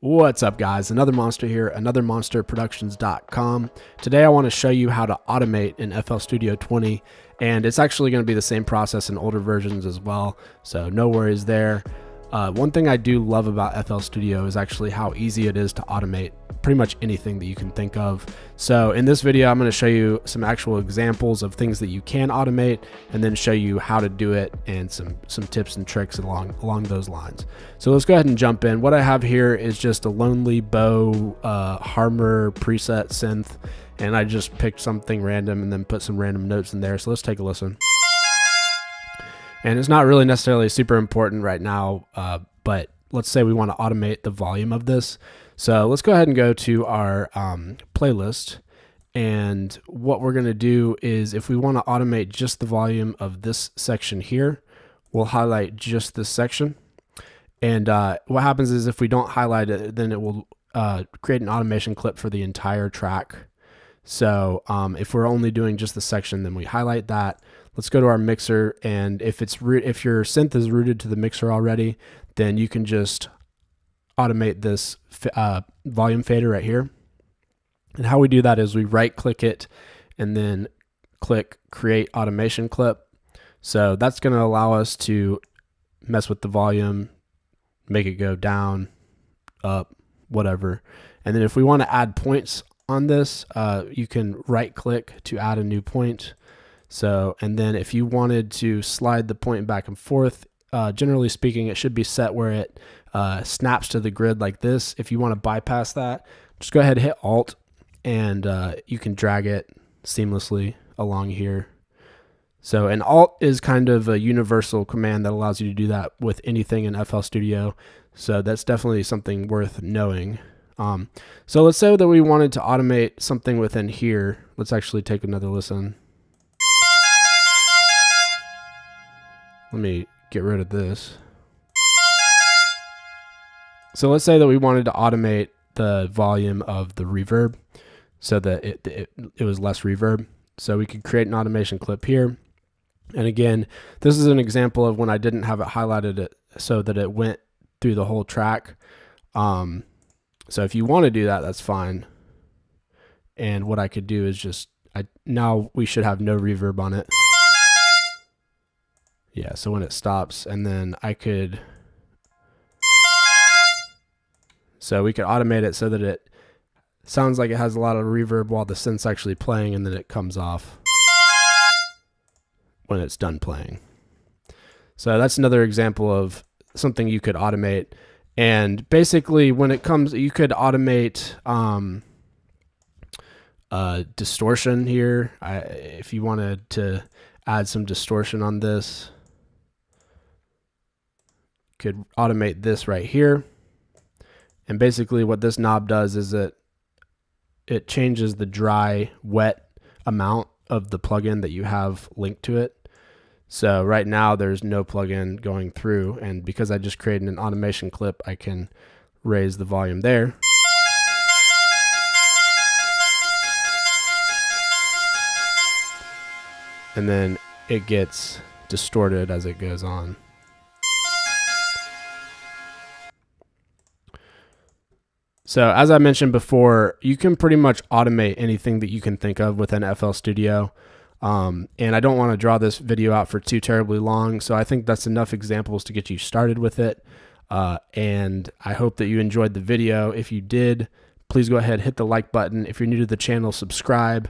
What's up, guys? Another monster here, anothermonsterproductions.com. Today I want to show you how to automate in FL Studio 20, and it's actually going to be the same process in older versions as well, so no worries there. One thing I do love about FL Studio is actually how easy it is to automate pretty much anything that you can think of. So in this video, I'm going to show you some actual examples of things that you can automate, and then show you how to do it and some tips and tricks along those lines. So let's go ahead and jump in. What I have here is just a Lonely Bow Harmer preset synth, and I just picked something random and then put some random notes in there. So let's take a listen. And it's not really necessarily super important right now, but let's say we want to automate the volume of this. So let's go ahead and go to our playlist. And what we're going to do is, if we want to automate just the volume of this section here, we'll highlight just this section. And what happens is, if we don't highlight it, then it will create an automation clip for the entire track. So if we're only doing just the section, then we highlight that. Let's go to our mixer, and if your synth is rooted to the mixer already, then you can just automate this volume fader right here. And how we do that is we right click it and then click create automation clip. So that's going to allow us to mess with the volume, make it go down, up, whatever. And then if we want to add points on this, you can right click to add a new point. So, and then if you wanted to slide the point back and forth, generally speaking, it should be set where it snaps to the grid like this. If you want to bypass that, just go ahead and hit Alt, and you can drag it seamlessly along here. So an Alt is kind of a universal command that allows you to do that with anything in FL Studio. So that's definitely something worth knowing. So let's say that we wanted to automate something within here. Let's actually take another listen. Let me get rid of this. So let's say that we wanted to automate the volume of the reverb so that it was less reverb. So we could create an automation clip here. And again, this is an example of when I didn't have it highlighted so that it went through the whole track. So if you want to do that, that's fine. And what I could do is just, now we should have no reverb on it. Yeah, so when it stops, and then we could automate it so that it sounds like it has a lot of reverb while the synth's actually playing, and then it comes off when it's done playing. So that's another example of something you could automate. And basically, when it comes, you could automate distortion here. If you wanted to add some distortion on this, could automate this right here. And basically what this knob does is it changes the dry wet amount of the plugin that you have linked to it. So right now there's no plugin going through, and because I just created an automation clip, I can raise the volume there. And then it gets distorted as it goes on. So as I mentioned before, you can pretty much automate anything that you can think of within FL Studio. And I don't want to draw this video out for too terribly long, so I think that's enough examples to get you started with it. And I hope that you enjoyed the video. If you did, please go ahead, hit the like button. If you're new to the channel, subscribe.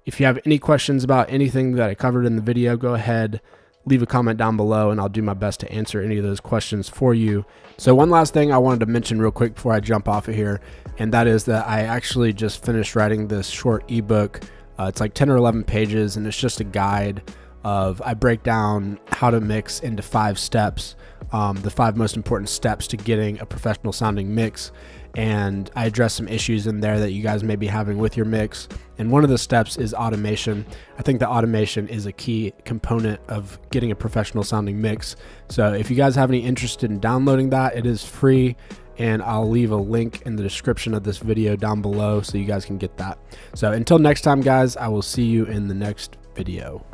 If you have any questions about anything that I covered in the video, go ahead, leave a comment down below, and I'll do my best to answer any of those questions for you. So one last thing I wanted to mention real quick before I jump off of here, and that is that I actually just finished writing this short ebook. It's like 10 or 11 pages, and it's just a guide of, I break down how to mix into 5 steps, the 5 most important steps to getting a professional sounding mix. And I address some issues in there that you guys may be having with your mix. And one of the steps is automation. I think that automation is a key component of getting a professional sounding mix. So if you guys have any interest in downloading that, it is free, and I'll leave a link in the description of this video down below so you guys can get that. So until next time, guys, I will see you in the next video.